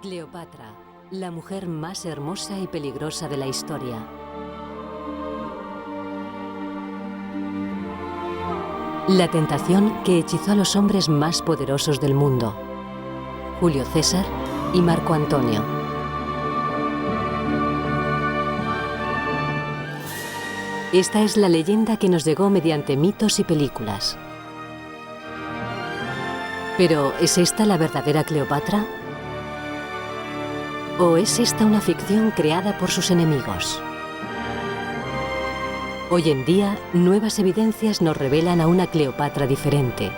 Cleopatra, la mujer más hermosa y peligrosa de la historia. La tentación que hechizó a los hombres más poderosos del mundo, Julio César y Marco Antonio. Esta es la leyenda que nos llegó mediante mitos y películas. Pero, ¿es esta la verdadera Cleopatra? ¿O es esta una ficción creada por sus enemigos? Hoy en día, nuevas evidencias nos revelan a una Cleopatra diferente.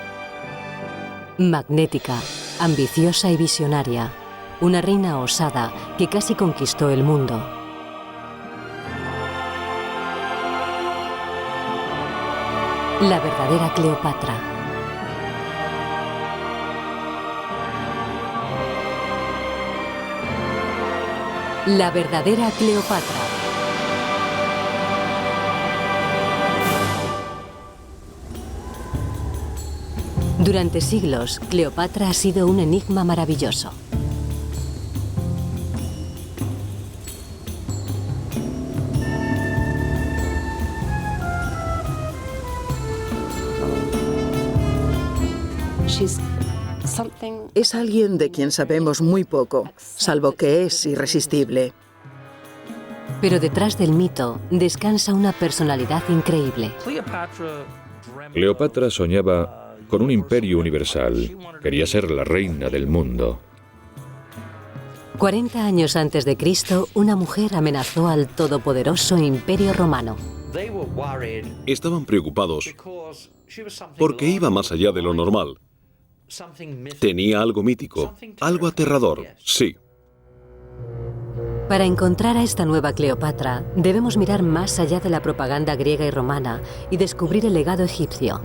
Magnética, ambiciosa y visionaria. Una reina osada que casi conquistó el mundo. La verdadera Cleopatra. La verdadera Cleopatra. Durante siglos, Cleopatra ha sido un enigma maravilloso. Es alguien de quien sabemos muy poco, salvo que es irresistible. Pero detrás del mito descansa una personalidad increíble. Cleopatra soñaba con un imperio universal. Quería ser la reina del mundo. 40 años antes de Cristo, una mujer amenazó al todopoderoso Imperio Romano. Estaban preocupados porque iba más allá de lo normal. Tenía algo mítico, algo aterrador, sí. Para encontrar a esta nueva Cleopatra, debemos mirar más allá de la propaganda griega y romana y descubrir el legado egipcio.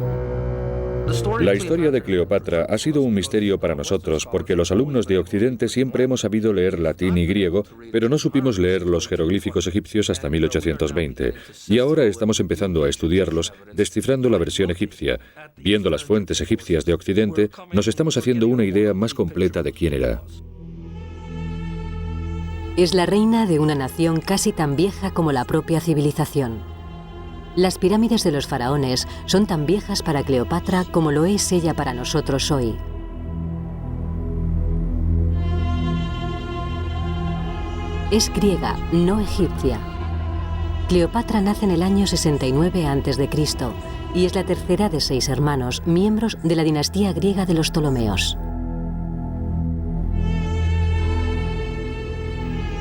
La historia de Cleopatra ha sido un misterio para nosotros porque los alumnos de Occidente siempre hemos sabido leer latín y griego, pero no supimos leer los jeroglíficos egipcios hasta 1820. Y ahora estamos empezando a estudiarlos, descifrando la versión egipcia. Viendo las fuentes egipcias de Occidente, nos estamos haciendo una idea más completa de quién era. Es la reina de una nación casi tan vieja como la propia civilización. Las pirámides de los faraones son tan viejas para Cleopatra como lo es ella para nosotros hoy. Es griega, no egipcia. Cleopatra nace en el año 69 a.C. y es la tercera de 6 hermanos, miembros de la dinastía griega de los Ptolomeos.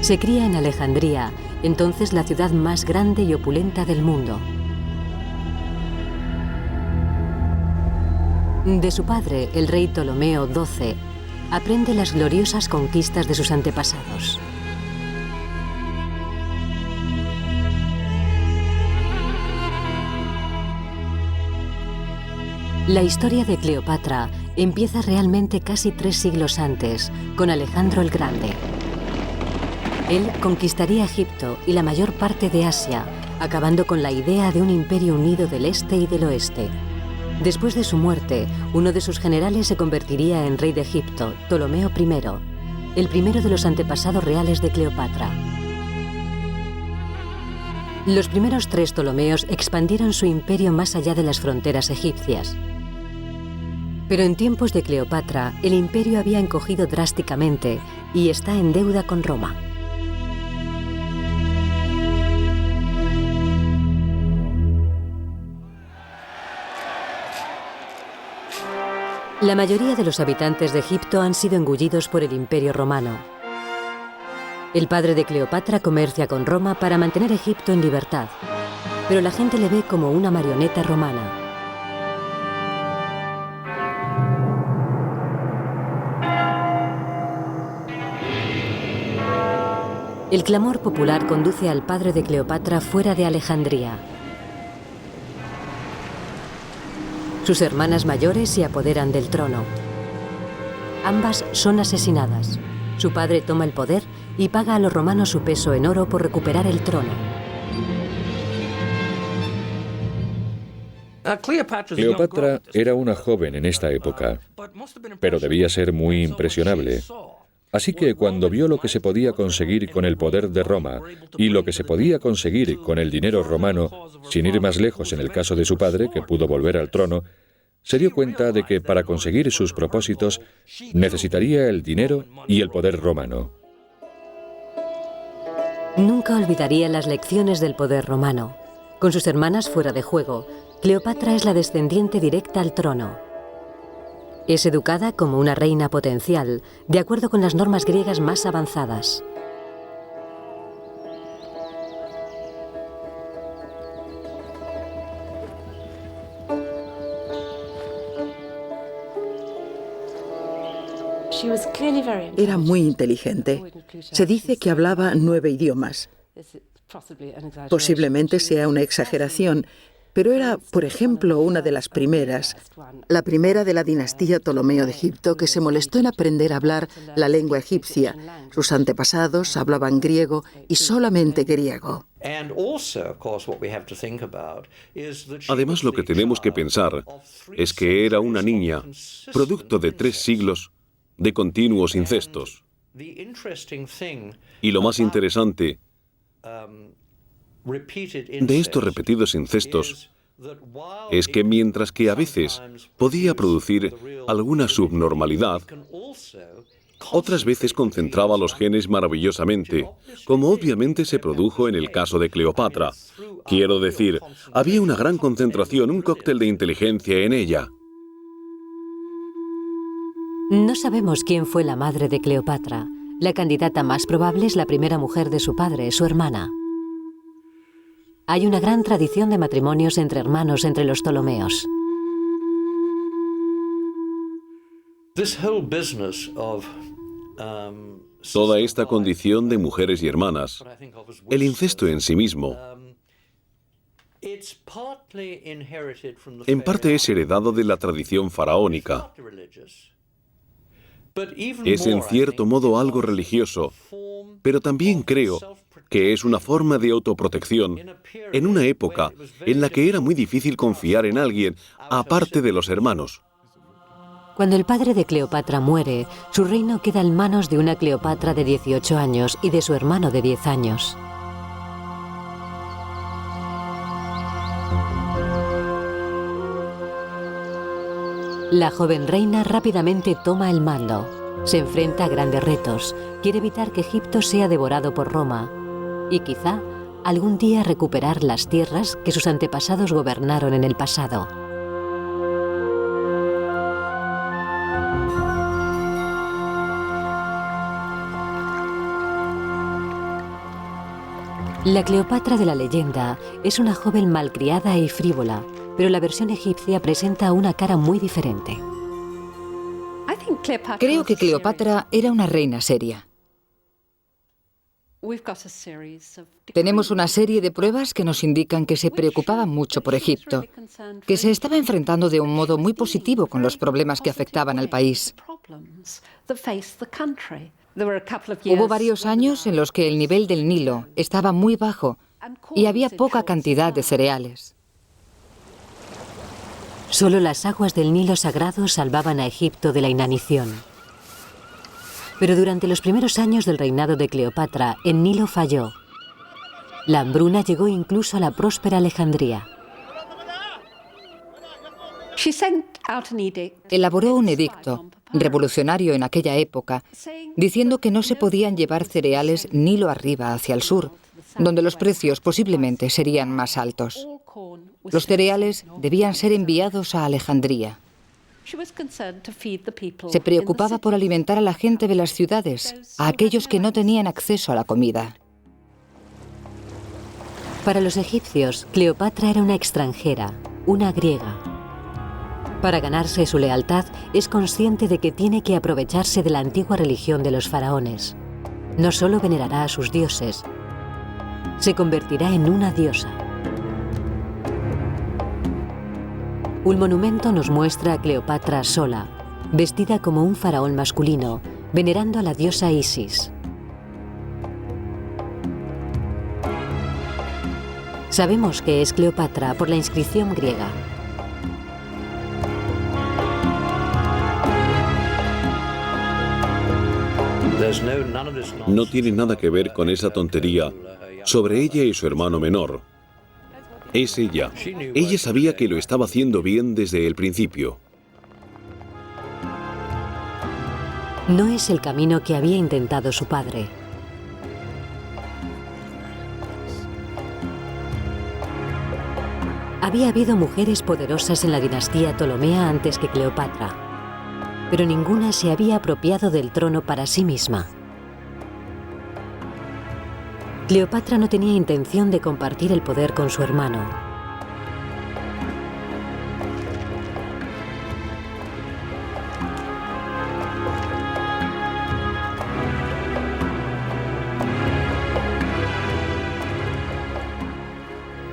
Se cría en Alejandría, entonces la ciudad más grande y opulenta del mundo. De su padre, el rey Ptolomeo XII, aprende las gloriosas conquistas de sus antepasados. La historia de Cleopatra empieza realmente casi 3 siglos antes, con Alejandro el Grande. Él conquistaría Egipto y la mayor parte de Asia, acabando con la idea de un imperio unido del este y del oeste. Después de su muerte, uno de sus generales se convertiría en rey de Egipto, Ptolomeo I, el primero de los antepasados reales de Cleopatra. Los primeros 3 Ptolomeos expandieron su imperio más allá de las fronteras egipcias. Pero en tiempos de Cleopatra, el imperio había encogido drásticamente y está en deuda con Roma. La mayoría de los habitantes de Egipto han sido engullidos por el Imperio Romano. El padre de Cleopatra comercia con Roma para mantener Egipto en libertad, pero la gente le ve como una marioneta romana. El clamor popular conduce al padre de Cleopatra fuera de Alejandría. Sus hermanas mayores se apoderan del trono. Ambas son asesinadas. Su padre toma el poder y paga a los romanos su peso en oro por recuperar el trono. Cleopatra era una joven en esta época, pero debía ser muy impresionable. Así que cuando vio lo que se podía conseguir con el poder de Roma y lo que se podía conseguir con el dinero romano, sin ir más lejos en el caso de su padre, que pudo volver al trono, se dio cuenta de que para conseguir sus propósitos necesitaría el dinero y el poder romano. Nunca olvidaría las lecciones del poder romano. Con sus hermanas fuera de juego, Cleopatra es la descendiente directa al trono. Es educada como una reina potencial, de acuerdo con las normas griegas más avanzadas. Era muy inteligente. Se dice que hablaba 9 idiomas. Posiblemente sea una exageración, pero era, por ejemplo, una de las primeras, la primera de la dinastía Ptolomeo de Egipto, que se molestó en aprender a hablar la lengua egipcia. Sus antepasados hablaban griego y solamente griego. Además, lo que tenemos que pensar es que era una niña, producto de 3 siglos de continuos incestos. Y lo más interesante de estos repetidos incestos es que mientras que a veces podía producir alguna subnormalidad, otras veces concentraba los genes maravillosamente, como obviamente se produjo en el caso de Cleopatra. Quiero decir, había una gran concentración, un cóctel de inteligencia en ella. No sabemos quién fue la madre de Cleopatra. La candidata más probable es la primera mujer de su padre, su hermana. Hay una gran tradición de matrimonios entre hermanos entre los Ptolomeos. Toda esta condición de mujeres y hermanas, el incesto en sí mismo, en parte es heredado de la tradición faraónica. Es en cierto modo algo religioso, pero también creo que es una forma de autoprotección en una época en la que era muy difícil confiar en alguien, aparte de los hermanos. Cuando el padre de Cleopatra muere, su reino queda en manos de una Cleopatra de 18 años y de su hermano de 10 años. La joven reina rápidamente toma el mando. Se enfrenta a grandes retos. Quiere evitar que Egipto sea devorado por Roma y quizá algún día recuperar las tierras que sus antepasados gobernaron en el pasado. La Cleopatra de la leyenda es una joven malcriada y frívola, pero la versión egipcia presenta una cara muy diferente. Creo que Cleopatra era una reina seria. Tenemos una serie de pruebas que nos indican que se preocupaba mucho por Egipto, que se estaba enfrentando de un modo muy positivo con los problemas que afectaban al país. Hubo varios años en los que el nivel del Nilo estaba muy bajo y había poca cantidad de cereales. Solo las aguas del Nilo sagrado salvaban a Egipto de la inanición. Pero durante los primeros años del reinado de Cleopatra, el Nilo falló. La hambruna llegó incluso a la próspera Alejandría. Elaboró un edicto, revolucionario en aquella época, diciendo que no se podían llevar cereales Nilo arriba hacia el sur, donde los precios posiblemente serían más altos. Los cereales debían ser enviados a Alejandría. Se preocupaba por alimentar a la gente de las ciudades, a aquellos que no tenían acceso a la comida. Para los egipcios, Cleopatra era una extranjera, una griega. Para ganarse su lealtad, es consciente de que tiene que aprovecharse de la antigua religión de los faraones. No solo venerará a sus dioses, se convertirá en una diosa. Un monumento nos muestra a Cleopatra sola, vestida como un faraón masculino, venerando a la diosa Isis. Sabemos que es Cleopatra por la inscripción griega. No tiene nada que ver con esa tontería sobre ella y su hermano menor. Es ella. Ella sabía que lo estaba haciendo bien desde el principio. No es el camino que había intentado su padre. Había habido mujeres poderosas en la dinastía Ptolomea antes que Cleopatra, pero ninguna se había apropiado del trono para sí misma. Cleopatra no tenía intención de compartir el poder con su hermano.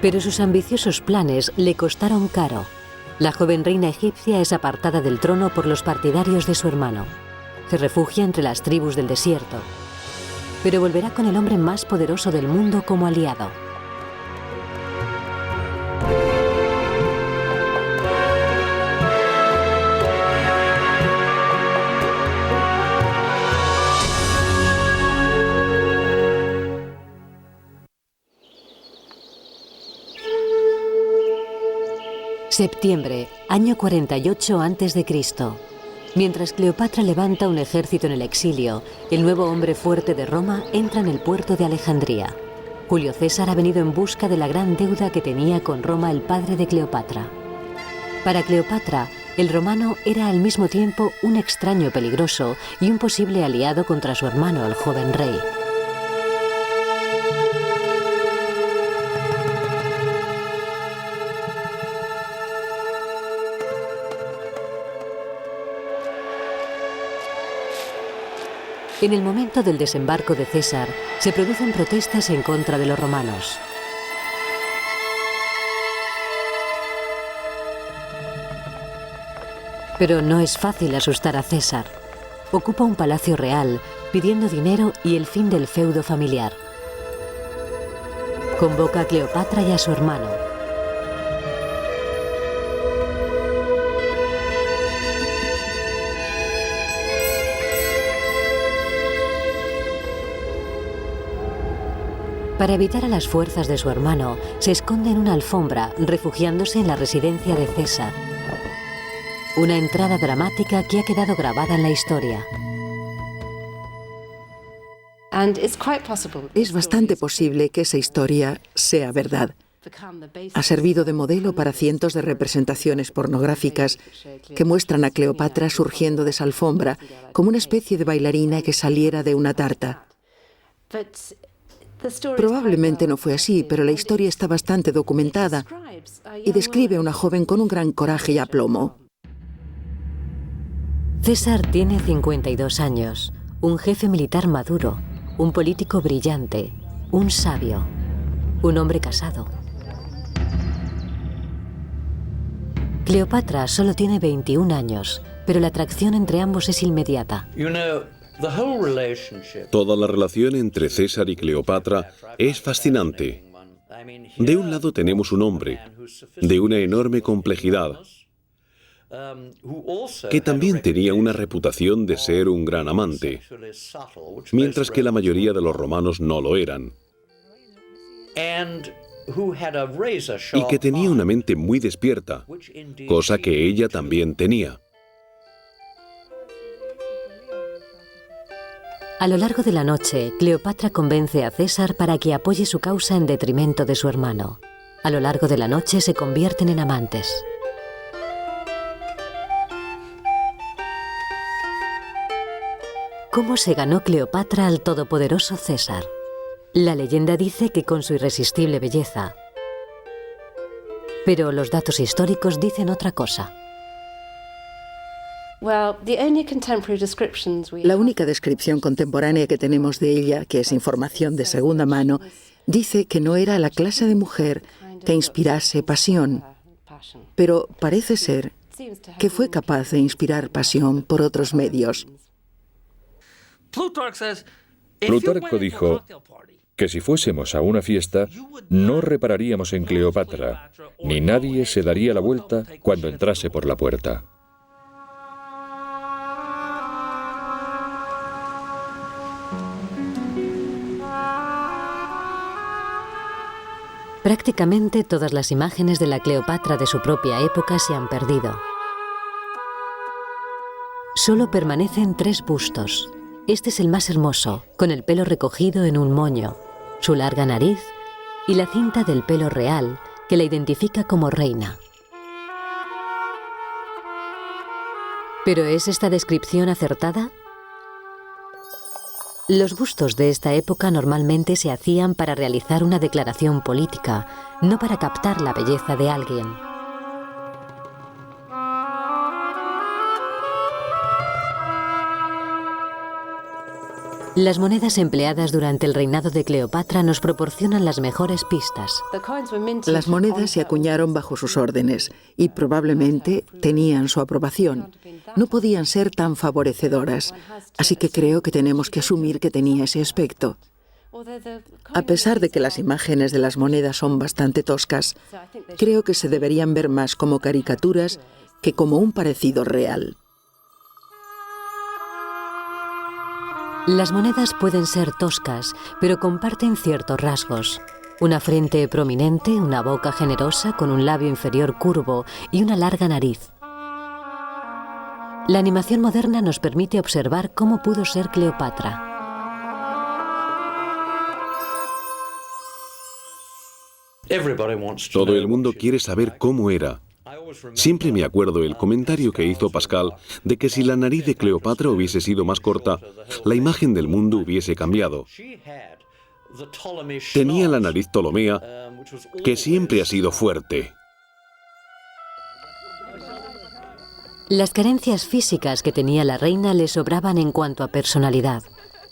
Pero sus ambiciosos planes le costaron caro. La joven reina egipcia es apartada del trono por los partidarios de su hermano. Se refugia entre las tribus del desierto, pero volverá con el hombre más poderoso del mundo como aliado. Septiembre, año 48 a.C. Mientras Cleopatra levanta un ejército en el exilio, el nuevo hombre fuerte de Roma entra en el puerto de Alejandría. Julio César ha venido en busca de la gran deuda que tenía con Roma el padre de Cleopatra. Para Cleopatra, el romano era al mismo tiempo un extraño peligroso y un posible aliado contra su hermano, el joven rey. En el momento del desembarco de César, se producen protestas en contra de los romanos. Pero no es fácil asustar a César. Ocupa un palacio real, pidiendo dinero y el fin del feudo familiar. Convoca a Cleopatra y a su hermano. Para evitar a las fuerzas de su hermano, se esconde en una alfombra, refugiándose en la residencia de César. Una entrada dramática que ha quedado grabada en la historia. Es bastante posible que esa historia sea verdad. Ha servido de modelo para cientos de representaciones pornográficas que muestran a Cleopatra surgiendo de esa alfombra como una especie de bailarina que saliera de una tarta. Probablemente no fue así, pero la historia está bastante documentada y describe a una joven con un gran coraje y aplomo. César tiene 52 años, un jefe militar maduro, un político brillante, un sabio, un hombre casado. Cleopatra solo tiene 21 años, pero la atracción entre ambos es inmediata. Toda la relación entre César y Cleopatra es fascinante. De un lado tenemos un hombre de una enorme complejidad, que también tenía una reputación de ser un gran amante, mientras que la mayoría de los romanos no lo eran, y que tenía una mente muy despierta, cosa que ella también tenía. A lo largo de la noche, Cleopatra convence a César para que apoye su causa en detrimento de su hermano. A lo largo de la noche se convierten en amantes. ¿Cómo se ganó Cleopatra al todopoderoso César? La leyenda dice que con su irresistible belleza. Pero los datos históricos dicen otra cosa. La única descripción contemporánea que tenemos de ella, que es información de segunda mano, dice que no era la clase de mujer que inspirase pasión, pero parece ser que fue capaz de inspirar pasión por otros medios. Plutarco dijo que si fuésemos a una fiesta, no repararíamos en Cleopatra, ni nadie se daría la vuelta cuando entrase por la puerta. Prácticamente todas las imágenes de la Cleopatra de su propia época se han perdido. Solo permanecen 3 bustos. Este es el más hermoso, con el pelo recogido en un moño, su larga nariz y la cinta del pelo real que la identifica como reina. ¿Pero es esta descripción acertada? Los bustos de esta época normalmente se hacían para realizar una declaración política, no para captar la belleza de alguien. Las monedas empleadas durante el reinado de Cleopatra nos proporcionan las mejores pistas. Las monedas se acuñaron bajo sus órdenes y probablemente tenían su aprobación. No podían ser tan favorecedoras, así que creo que tenemos que asumir que tenía ese aspecto. A pesar de que las imágenes de las monedas son bastante toscas, creo que se deberían ver más como caricaturas que como un parecido real. Las monedas pueden ser toscas, pero comparten ciertos rasgos. Una frente prominente, una boca generosa con un labio inferior curvo y una larga nariz. La animación moderna nos permite observar cómo pudo ser Cleopatra. Todo el mundo quiere saber cómo era. Siempre me acuerdo el comentario que hizo Pascal de que si la nariz de Cleopatra hubiese sido más corta, la imagen del mundo hubiese cambiado. Tenía la nariz ptolomea, que siempre ha sido fuerte. Las carencias físicas que tenía la reina le sobraban en cuanto a personalidad.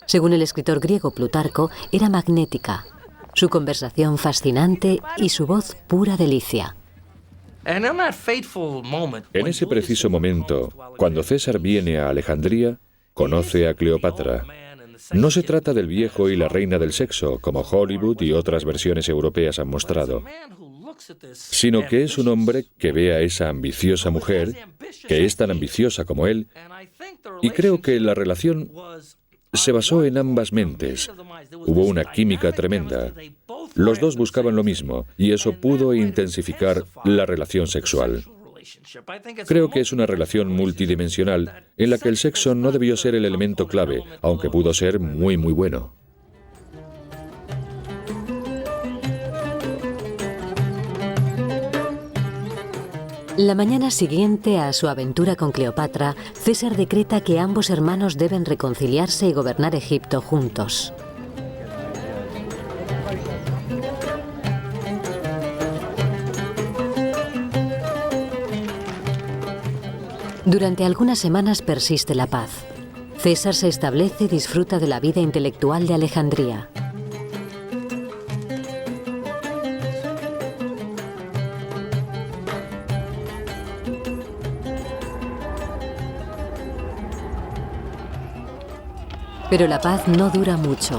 Según el escritor griego Plutarco, era magnética. Su conversación fascinante y su voz pura delicia. En ese preciso momento, cuando César viene a Alejandría, conoce a Cleopatra. No se trata del viejo y la reina del sexo, como Hollywood y otras versiones europeas han mostrado, sino que es un hombre que ve a esa ambiciosa mujer, que es tan ambiciosa como él, y creo que la relación se basó en ambas mentes. Hubo una química tremenda. Los dos buscaban lo mismo, y eso pudo intensificar la relación sexual. Creo que es una relación multidimensional en la que el sexo no debió ser el elemento clave, aunque pudo ser muy, muy bueno. La mañana siguiente a su aventura con Cleopatra, César decreta que ambos hermanos deben reconciliarse y gobernar Egipto juntos. Durante algunas semanas persiste la paz. César se establece y disfruta de la vida intelectual de Alejandría. Pero la paz no dura mucho.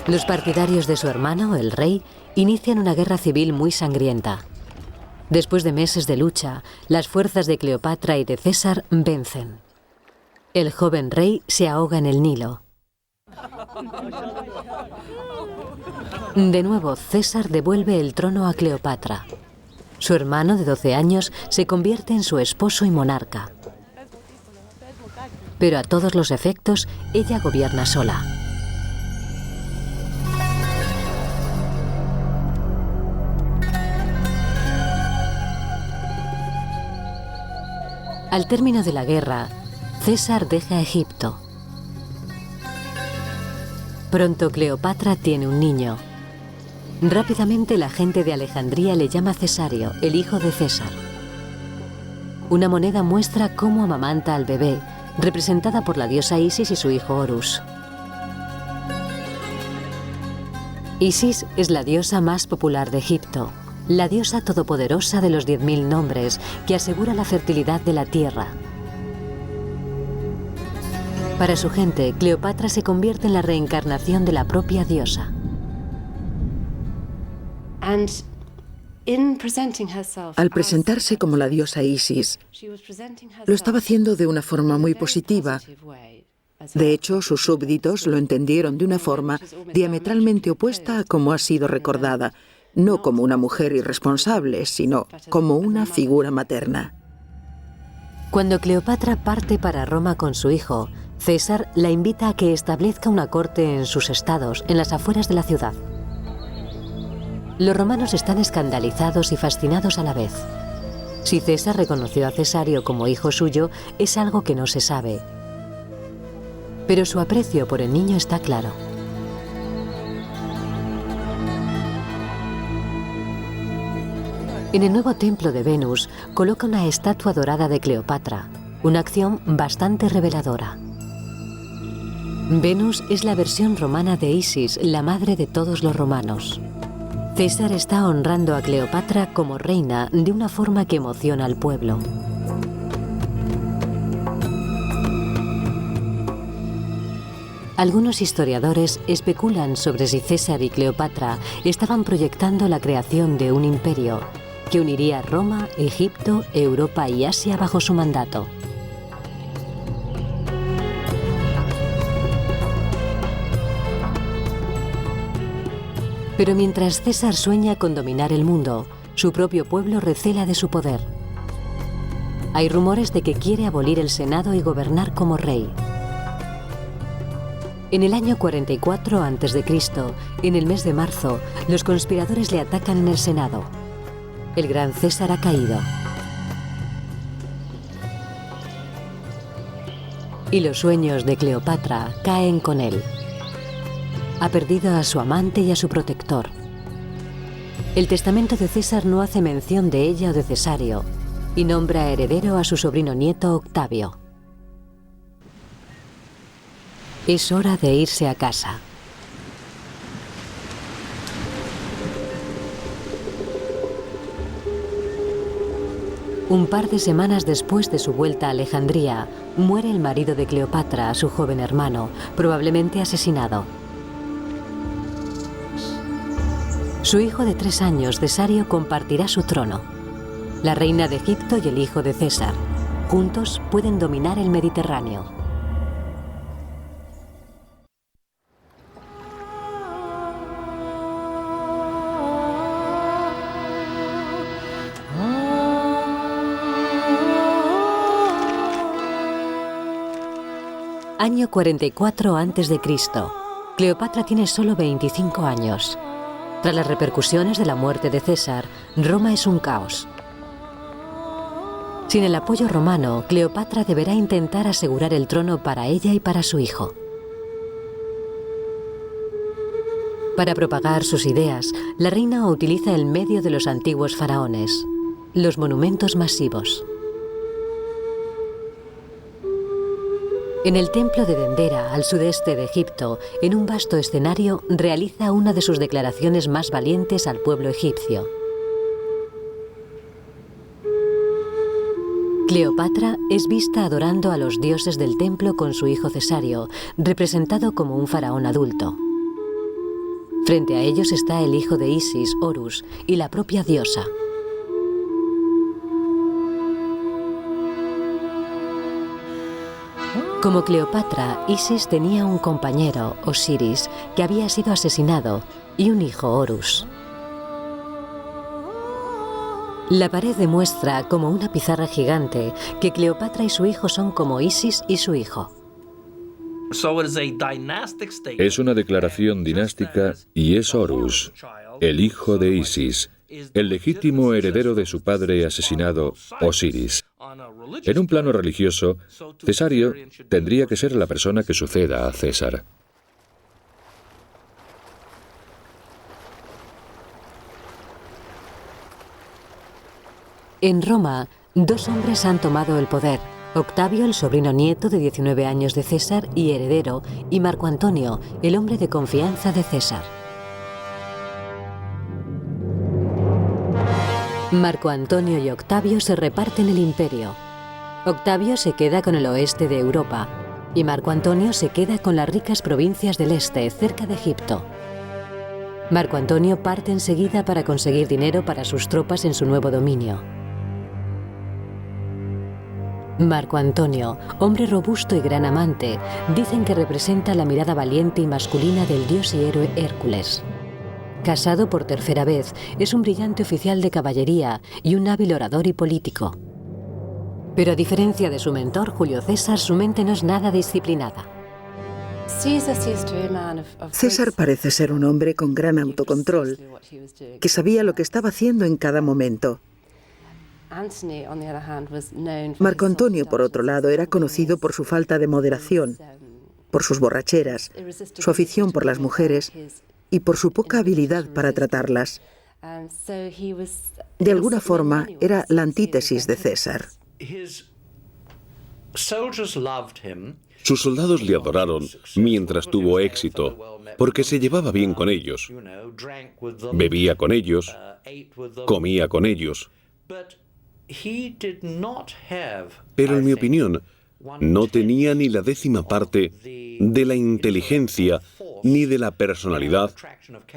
Los partidarios de su hermano, el rey, inician una guerra civil muy sangrienta. Después de meses de lucha, las fuerzas de Cleopatra y de César vencen. El joven rey se ahoga en el Nilo. De nuevo, César devuelve el trono a Cleopatra. Su hermano, de 12 años, se convierte en su esposo y monarca. Pero a todos los efectos, ella gobierna sola. Al término de la guerra, César deja Egipto. Pronto Cleopatra tiene un niño. Rápidamente la gente de Alejandría le llama Cesario, el hijo de César. Una moneda muestra cómo amamanta al bebé, representada por la diosa Isis y su hijo Horus. Isis es la diosa más popular de Egipto, la diosa todopoderosa de los 10.000 nombres que asegura la fertilidad de la tierra. Para su gente, Cleopatra se convierte en la reencarnación de la propia diosa. Al presentarse como la diosa Isis, lo estaba haciendo de una forma muy positiva. De hecho, sus súbditos lo entendieron de una forma diametralmente opuesta a como ha sido recordada, no como una mujer irresponsable, sino como una figura materna. Cuando Cleopatra parte para Roma con su hijo, César la invita a que establezca una corte en sus estados, en las afueras de la ciudad. Los romanos están escandalizados y fascinados a la vez. Si César reconoció a Cesario como hijo suyo, es algo que no se sabe. Pero su aprecio por el niño está claro. En el nuevo templo de Venus coloca una estatua dorada de Cleopatra, una acción bastante reveladora. Venus es la versión romana de Isis, la madre de todos los romanos. César está honrando a Cleopatra como reina de una forma que emociona al pueblo. Algunos historiadores especulan sobre si César y Cleopatra estaban proyectando la creación de un imperio que uniría Roma, Egipto, Europa y Asia bajo su mandato. Pero mientras César sueña con dominar el mundo, su propio pueblo recela de su poder. Hay rumores de que quiere abolir el Senado y gobernar como rey. En el año 44 a.C., en el mes de marzo, los conspiradores le atacan en el Senado. El gran César ha caído. Y los sueños de Cleopatra caen con él. Ha perdido a su amante y a su protector. El testamento de César no hace mención de ella o de Cesario y nombra heredero a su sobrino nieto Octavio. Es hora de irse a casa. Un par de semanas después de su vuelta a Alejandría, muere el marido de Cleopatra, su joven hermano, probablemente asesinado. Su hijo de 3 años, Cesario, compartirá su trono. La reina de Egipto y el hijo de César. Juntos pueden dominar el Mediterráneo. Año 44 a.C. Cleopatra tiene solo 25 años. Tras las repercusiones de la muerte de César, Roma es un caos. Sin el apoyo romano, Cleopatra deberá intentar asegurar el trono para ella y para su hijo. Para propagar sus ideas, la reina utiliza el medio de los antiguos faraones, los monumentos masivos. En el templo de Dendera, al sudeste de Egipto, en un vasto escenario, realiza una de sus declaraciones más valientes al pueblo egipcio. Cleopatra es vista adorando a los dioses del templo con su hijo Cesario, representado como un faraón adulto. Frente a ellos está el hijo de Isis, Horus, y la propia diosa. Como Cleopatra, Isis tenía un compañero, Osiris, que había sido asesinado, y un hijo, Horus. La pared demuestra, como una pizarra gigante, que Cleopatra y su hijo son como Isis y su hijo. Es una declaración dinástica y es Horus, el hijo de Isis, el legítimo heredero de su padre asesinado, Osiris. En un plano religioso, Cesario tendría que ser la persona que suceda a César. En Roma, 2 hombres han tomado el poder. Octavio, el sobrino nieto de 19 años de César y heredero, y Marco Antonio, el hombre de confianza de César. Marco Antonio y Octavio se reparten el imperio. Octavio se queda con el oeste de Europa y Marco Antonio se queda con las ricas provincias del este, cerca de Egipto. Marco Antonio parte enseguida para conseguir dinero para sus tropas en su nuevo dominio. Marco Antonio, hombre robusto y gran amante, dicen que representa la mirada valiente y masculina del dios y héroe Hércules. Casado por tercera vez, es un brillante oficial de caballería y un hábil orador y político. Pero a diferencia de su mentor, Julio César, su mente no es nada disciplinada. César parece ser un hombre con gran autocontrol, que sabía lo que estaba haciendo en cada momento. Marco Antonio, por otro lado, era conocido por su falta de moderación, por sus borracheras, su afición por las mujeres y por su poca habilidad para tratarlas. De alguna forma, era la antítesis de César. Sus soldados le adoraron mientras tuvo éxito, porque se llevaba bien con ellos, bebía con ellos, comía con ellos. Pero en mi opinión, no tenía ni la 10ª parte de la inteligencia ni de la personalidad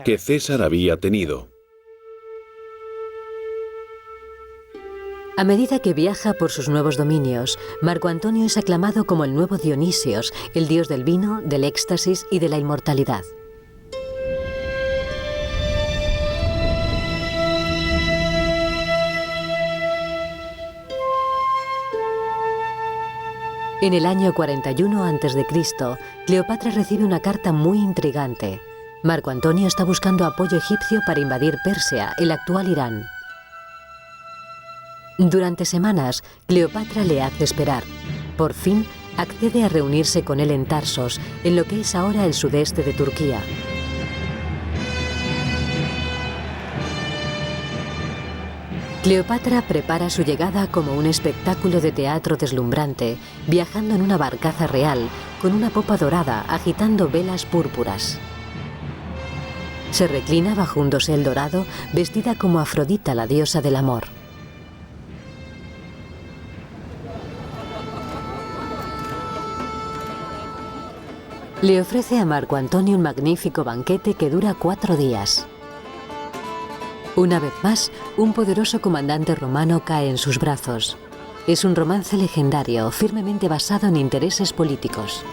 que César había tenido. A medida que viaja por sus nuevos dominios, Marco Antonio es aclamado como el nuevo Dionisios, el dios del vino, del éxtasis y de la inmortalidad. En el año 41 a.C., Cleopatra recibe una carta muy intrigante. Marco Antonio está buscando apoyo egipcio para invadir Persia, el actual Irán. Durante semanas, Cleopatra le hace esperar. Por fin, accede a reunirse con él en Tarsos, en lo que es ahora el sudeste de Turquía. Cleopatra prepara su llegada como un espectáculo de teatro deslumbrante, viajando en una barcaza real, con una popa dorada, agitando velas púrpuras. Se reclina bajo un dosel dorado, vestida como Afrodita, la diosa del amor. Le ofrece a Marco Antonio un magnífico banquete que dura 4 días. Una vez más, un poderoso comandante romano cae en sus brazos. Es un romance legendario, firmemente basado en intereses políticos.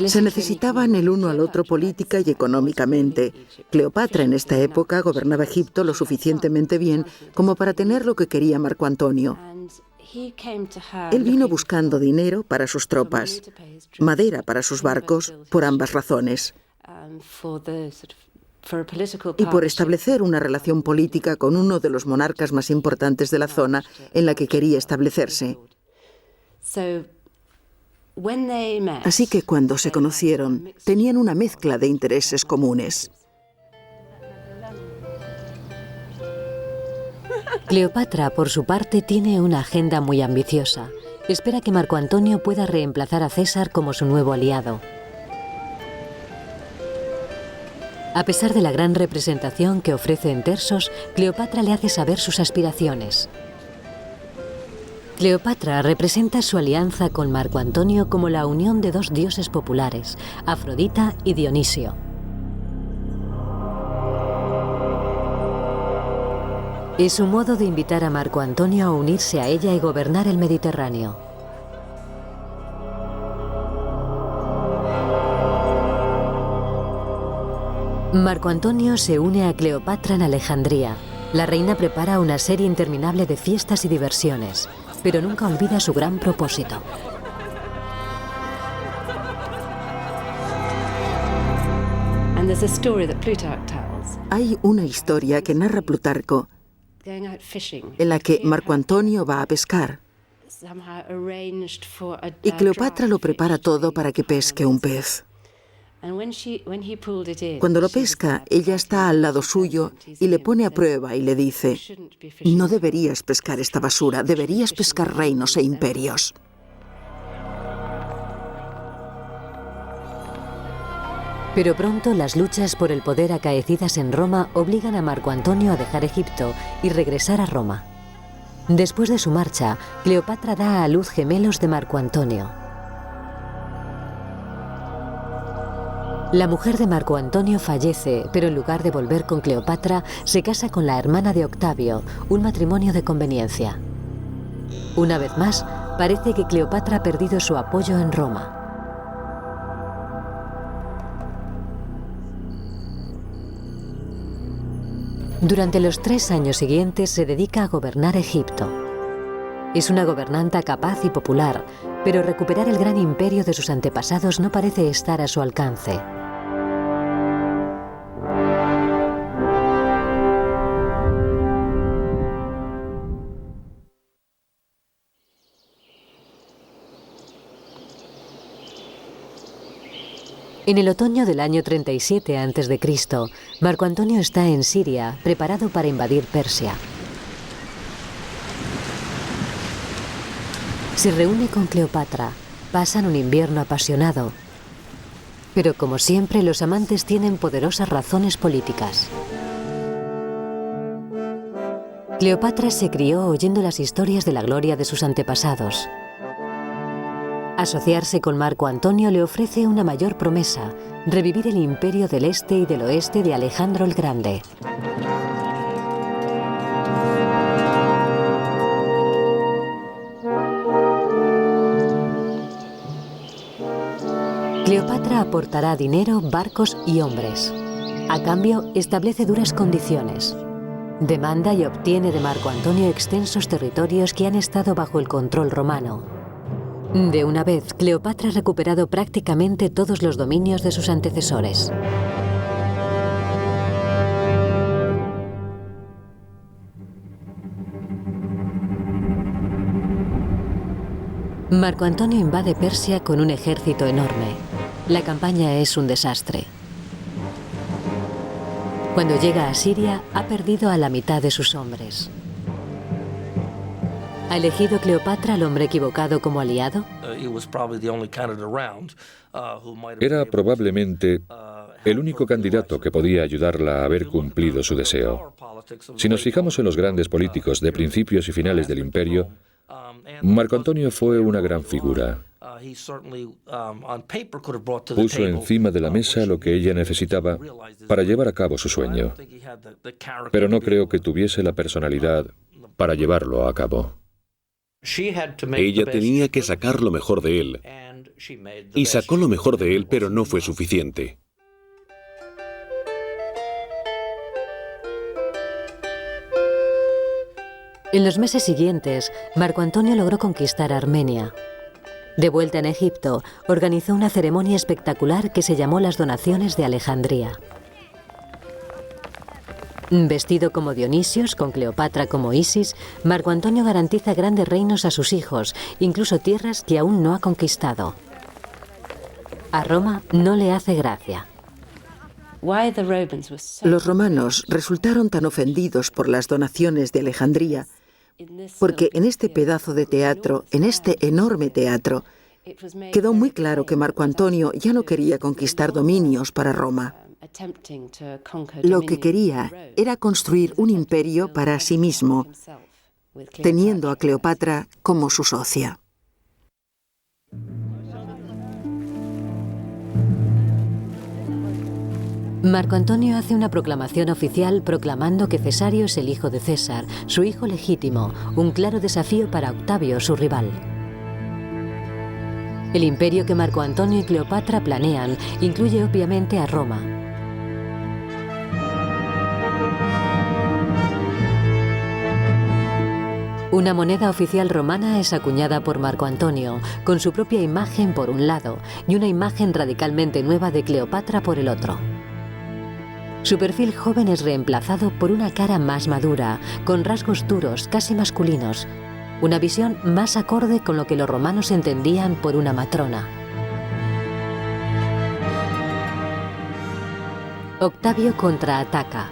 Se necesitaban el uno al otro política y económicamente. Cleopatra en esta época gobernaba Egipto lo suficientemente bien como para tener lo que quería Marco Antonio. Él vino buscando dinero para sus tropas, madera para sus barcos, por ambas razones. Y por establecer una relación política con uno de los monarcas más importantes de la zona en la que quería establecerse. Así que cuando se conocieron, tenían una mezcla de intereses comunes. Cleopatra, por su parte, tiene una agenda muy ambiciosa. Espera que Marco Antonio pueda reemplazar a César como su nuevo aliado. A pesar de la gran representación que ofrece en Tersos, Cleopatra le hace saber sus aspiraciones. Cleopatra representa su alianza con Marco Antonio como la unión de 2 dioses populares, Afrodita y Dionisio. Es su modo de invitar a Marco Antonio a unirse a ella y gobernar el Mediterráneo. Marco Antonio se une a Cleopatra en Alejandría. La reina prepara una serie interminable de fiestas y diversiones, pero nunca olvida su gran propósito. Hay una historia que narra Plutarco en la que Marco Antonio va a pescar y Cleopatra lo prepara todo para que pesque un pez. Cuando lo pesca, ella está al lado suyo y le pone a prueba y le dice: no deberías pescar esta basura, deberías pescar reinos e imperios. Pero pronto las luchas por el poder acaecidas en Roma obligan a Marco Antonio a dejar Egipto y regresar a Roma. Después de su marcha, Cleopatra da a luz gemelos de Marco Antonio. La mujer de Marco Antonio fallece, pero en lugar de volver con Cleopatra, se casa con la hermana de Octavio, un matrimonio de conveniencia. Una vez más, parece que Cleopatra ha perdido su apoyo en Roma. Durante los 3 años siguientes se dedica a gobernar Egipto. Es una gobernanta capaz y popular, pero recuperar el gran imperio de sus antepasados no parece estar a su alcance. En el otoño del año 37 a.C., Marco Antonio está en Siria, preparado para invadir Persia. Se reúne con Cleopatra, pasan un invierno apasionado. Pero como siempre, los amantes tienen poderosas razones políticas. Cleopatra se crió oyendo las historias de la gloria de sus antepasados. Asociarse con Marco Antonio le ofrece una mayor promesa: revivir el imperio del este y del oeste de Alejandro el Grande. Cleopatra aportará dinero, barcos y hombres. A cambio, establece duras condiciones. Demanda y obtiene de Marco Antonio extensos territorios que han estado bajo el control romano. De una vez, Cleopatra ha recuperado prácticamente todos los dominios de sus antecesores. Marco Antonio invade Persia con un ejército enorme. La campaña es un desastre. Cuando llega a Siria, ha perdido a la mitad de sus hombres. ¿Ha elegido Cleopatra al hombre equivocado como aliado? Era probablemente el único candidato que podía ayudarla a haber cumplido su deseo. Si nos fijamos en los grandes políticos de principios y finales del imperio, Marco Antonio fue una gran figura. Puso encima de la mesa lo que ella necesitaba para llevar a cabo su sueño. Pero no creo que tuviese la personalidad para llevarlo a cabo. Ella tenía que sacar lo mejor de él. Y sacó lo mejor de él, pero no fue suficiente. En los meses siguientes, Marco Antonio logró conquistar Armenia. De vuelta en Egipto, organizó una ceremonia espectacular que se llamó las Donaciones de Alejandría. Vestido como Dionisios, con Cleopatra como Isis, Marco Antonio garantiza grandes reinos a sus hijos, incluso tierras que aún no ha conquistado. A Roma no le hace gracia. Los romanos resultaron tan ofendidos por las donaciones de Alejandría porque en este pedazo de teatro, en este enorme teatro, quedó muy claro que Marco Antonio ya no quería conquistar dominios para Roma. Lo que quería era construir un imperio para sí mismo, teniendo a Cleopatra como su socia. Marco Antonio hace una proclamación oficial proclamando que Cesario es el hijo de César, su hijo legítimo, un claro desafío para Octavio, su rival. El imperio que Marco Antonio y Cleopatra planean incluye obviamente a Roma. Una moneda oficial romana es acuñada por Marco Antonio, con su propia imagen por un lado y una imagen radicalmente nueva de Cleopatra por el otro. Su perfil joven es reemplazado por una cara más madura, con rasgos duros, casi masculinos, una visión más acorde con lo que los romanos entendían por una matrona. Octavio contraataca,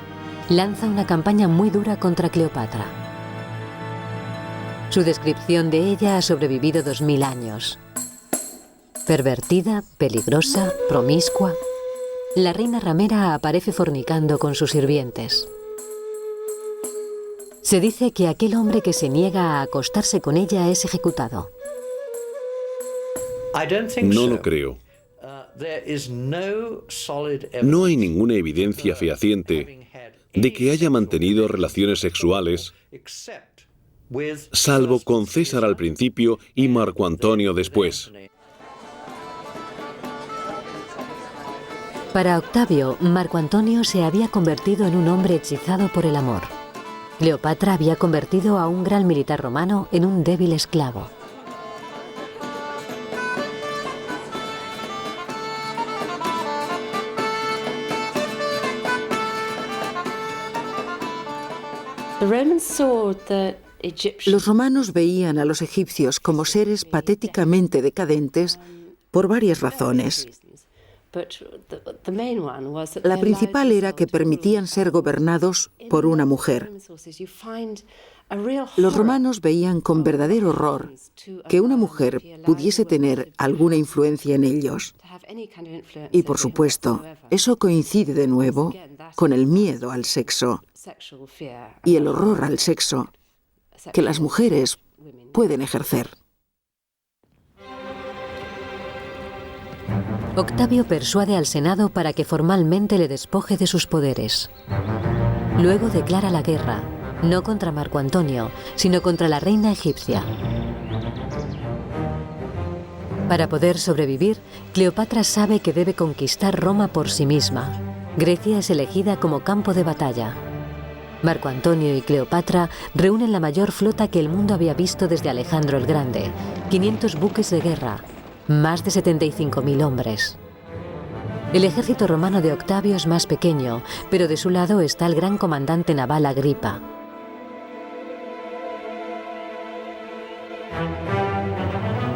lanza una campaña muy dura contra Cleopatra. Su descripción de ella ha sobrevivido 2000 años. Pervertida, peligrosa, promiscua. La reina ramera aparece fornicando con sus sirvientes. Se dice que aquel hombre que se niega a acostarse con ella es ejecutado. No lo creo. No hay ninguna evidencia fehaciente de que haya mantenido relaciones sexuales, salvo con César al principio y Marco Antonio después. Para Octavio, Marco Antonio se había convertido en un hombre hechizado por el amor. Cleopatra había convertido a un gran militar romano en un débil esclavo. Los romanos veían a los egipcios como seres patéticamente decadentes por varias razones. La principal era que permitían ser gobernados por una mujer. Los romanos veían con verdadero horror que una mujer pudiese tener alguna influencia en ellos. Y por supuesto, eso coincide de nuevo con el miedo al sexo y el horror al sexo que las mujeres pueden ejercer. Octavio persuade al Senado para que formalmente le despoje de sus poderes. Luego declara la guerra, no contra Marco Antonio, sino contra la reina egipcia. Para poder sobrevivir, Cleopatra sabe que debe conquistar Roma por sí misma. Grecia es elegida como campo de batalla. Marco Antonio y Cleopatra reúnen la mayor flota que el mundo había visto desde Alejandro el Grande, 500 buques de guerra, más de 75.000 hombres. El ejército romano de Octavio es más pequeño, pero de su lado está el gran comandante naval Agripa.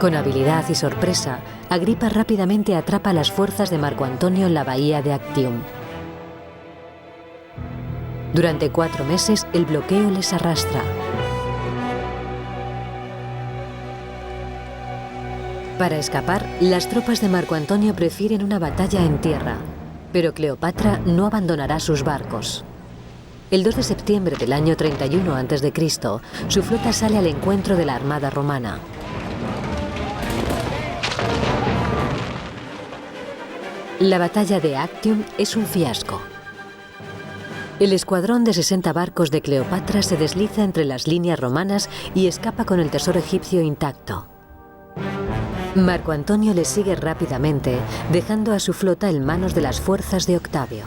Con habilidad y sorpresa, Agripa rápidamente atrapa a las fuerzas de Marco Antonio en la bahía de Actium. Durante 4 meses, el bloqueo les arrastra. Para escapar, las tropas de Marco Antonio prefieren una batalla en tierra, pero Cleopatra no abandonará sus barcos. El 2 de septiembre del año 31 a.C., su flota sale al encuentro de la armada romana. La batalla de Actium es un fiasco. El escuadrón de 60 barcos de Cleopatra se desliza entre las líneas romanas y escapa con el tesoro egipcio intacto. Marco Antonio le sigue rápidamente, dejando a su flota en manos de las fuerzas de Octavio.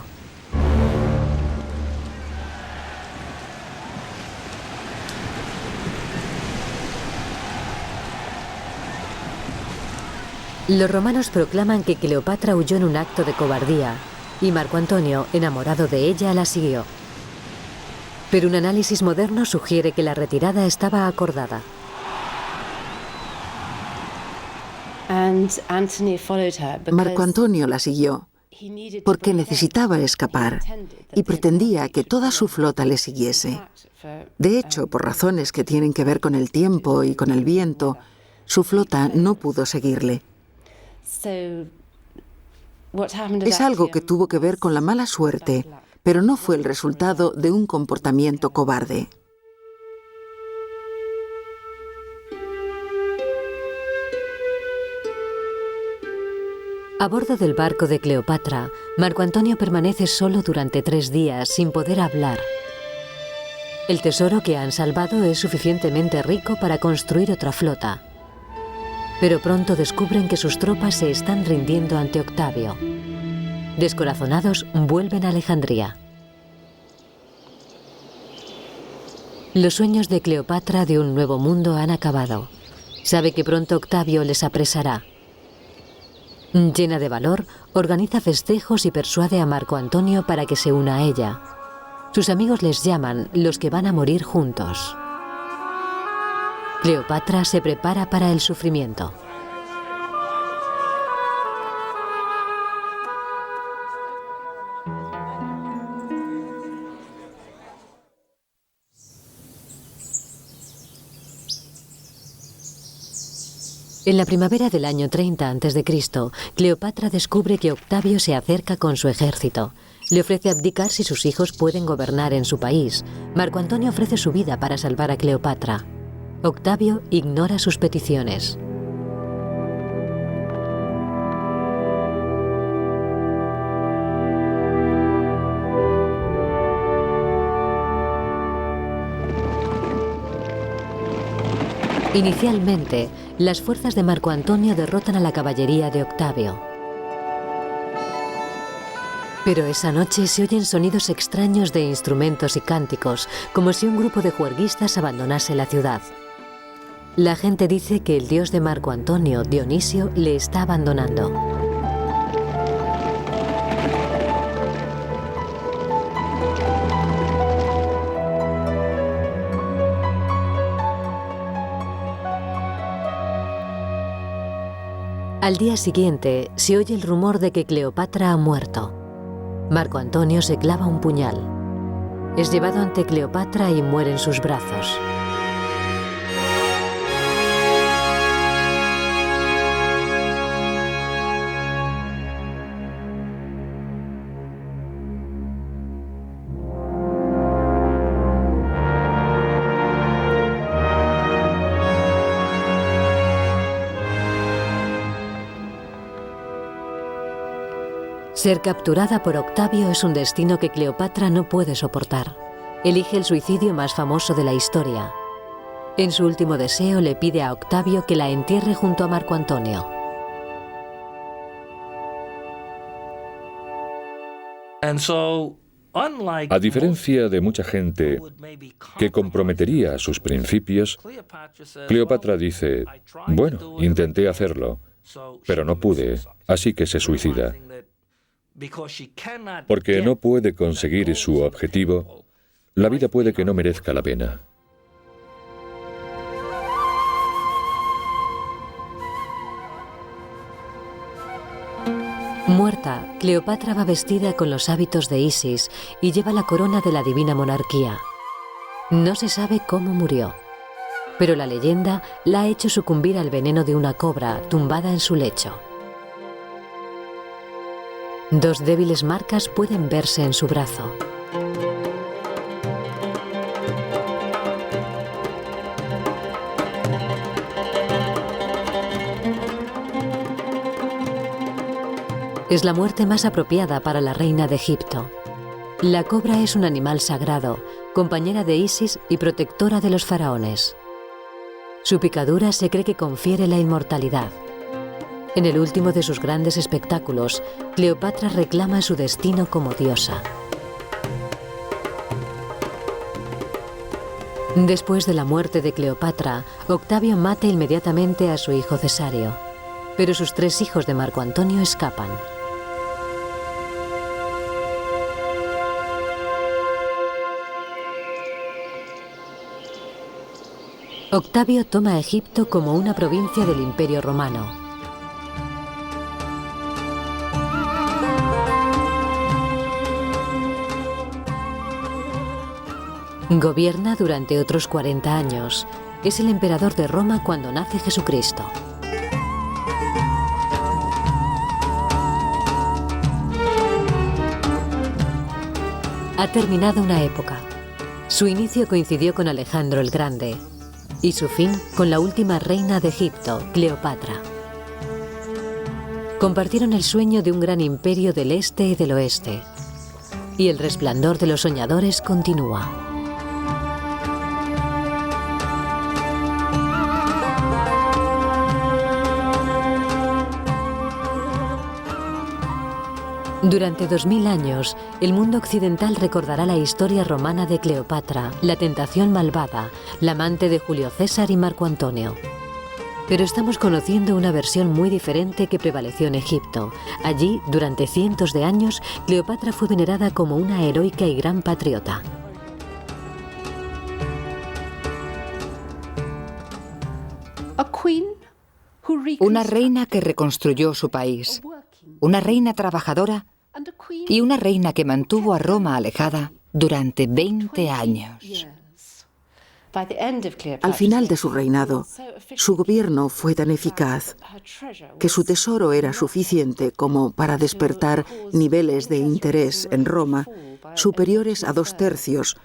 Los romanos proclaman que Cleopatra huyó en un acto de cobardía, y Marco Antonio, enamorado de ella, la siguió. Pero un análisis moderno sugiere que la retirada estaba acordada. Marco Antonio la siguió porque necesitaba escapar y pretendía que toda su flota le siguiese. De hecho, por razones que tienen que ver con el tiempo y con el viento, su flota no pudo seguirle. Es algo que tuvo que ver con la mala suerte, pero no fue el resultado de un comportamiento cobarde. A bordo del barco de Cleopatra, Marco Antonio permanece solo durante 3 días sin poder hablar. El tesoro que han salvado es suficientemente rico para construir otra flota. Pero pronto descubren que sus tropas se están rindiendo ante Octavio. Descorazonados, vuelven a Alejandría. Los sueños de Cleopatra de un nuevo mundo han acabado. Sabe que pronto Octavio les apresará. Llena de valor, organiza festejos y persuade a Marco Antonio para que se una a ella. Sus amigos les llaman los que van a morir juntos. Cleopatra se prepara para el sufrimiento. En la primavera del año 30 a.C., Cleopatra descubre que Octavio se acerca con su ejército. Le ofrece abdicar si sus hijos pueden gobernar en su país. Marco Antonio ofrece su vida para salvar a Cleopatra. Octavio ignora sus peticiones. Inicialmente, las fuerzas de Marco Antonio derrotan a la caballería de Octavio. Pero esa noche se oyen sonidos extraños de instrumentos y cánticos, como si un grupo de juerguistas abandonase la ciudad. La gente dice que el dios de Marco Antonio, Dionisio, le está abandonando. Al día siguiente, se oye el rumor de que Cleopatra ha muerto. Marco Antonio se clava un puñal. Es llevado ante Cleopatra y muere en sus brazos. Ser capturada por Octavio es un destino que Cleopatra no puede soportar. Elige el suicidio más famoso de la historia. En su último deseo le pide a Octavio que la entierre junto a Marco Antonio. A diferencia de mucha gente que comprometería sus principios, Cleopatra dice, bueno, intenté hacerlo, pero no pude, así que se suicida. Porque no puede conseguir su objetivo, la vida puede que no merezca la pena. Muerta, Cleopatra va vestida con los hábitos de Isis y lleva la corona de la divina monarquía. No se sabe cómo murió, pero la leyenda la ha hecho sucumbir al veneno de una cobra tumbada en su lecho. Dos débiles marcas pueden verse en su brazo. Es la muerte más apropiada para la reina de Egipto. La cobra es un animal sagrado, compañera de Isis y protectora de los faraones. Su picadura se cree que confiere la inmortalidad. En el último de sus grandes espectáculos, Cleopatra reclama su destino como diosa. Después de la muerte de Cleopatra, Octavio mata inmediatamente a su hijo Cesario, pero sus 3 hijos de Marco Antonio escapan. Octavio toma Egipto como una provincia del Imperio Romano. Gobierna durante otros 40 años. Es el emperador de Roma cuando nace Jesucristo. Ha terminado una época. Su inicio coincidió con Alejandro el Grande y su fin con la última reina de Egipto, Cleopatra. Compartieron el sueño de un gran imperio del este y del oeste, y el resplandor de los soñadores continúa. Durante 2000 años, el mundo occidental recordará la historia romana de Cleopatra, la tentación malvada, la amante de Julio César y Marco Antonio. Pero estamos conociendo una versión muy diferente que prevaleció en Egipto. Allí, durante cientos de años, Cleopatra fue venerada como una heroica y gran patriota. Una reina que reconstruyó su país, una reina trabajadora y una reina que mantuvo a Roma alejada durante 20 años. Al final de su reinado, su gobierno fue tan eficaz que su tesoro era suficiente como para despertar niveles de interés en Roma superiores a 2/3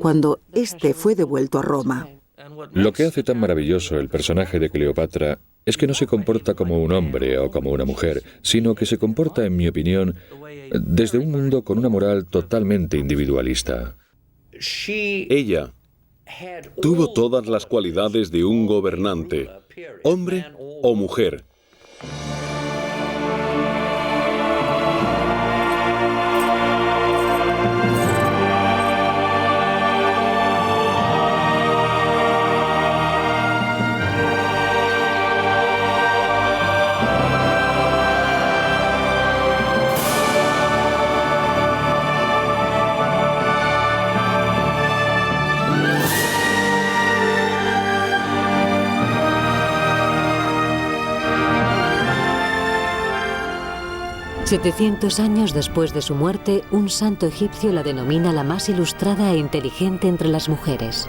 cuando éste fue devuelto a Roma. Lo que hace tan maravilloso el personaje de Cleopatra es que no se comporta como un hombre o como una mujer, sino que se comporta, en mi opinión, desde un mundo con una moral totalmente individualista. Ella tuvo todas las cualidades de un gobernante, hombre o mujer. 700 años después de su muerte, un santo egipcio la denomina la más ilustrada e inteligente entre las mujeres.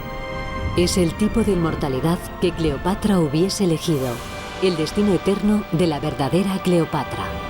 Es el tipo de inmortalidad que Cleopatra hubiese elegido, el destino eterno de la verdadera Cleopatra.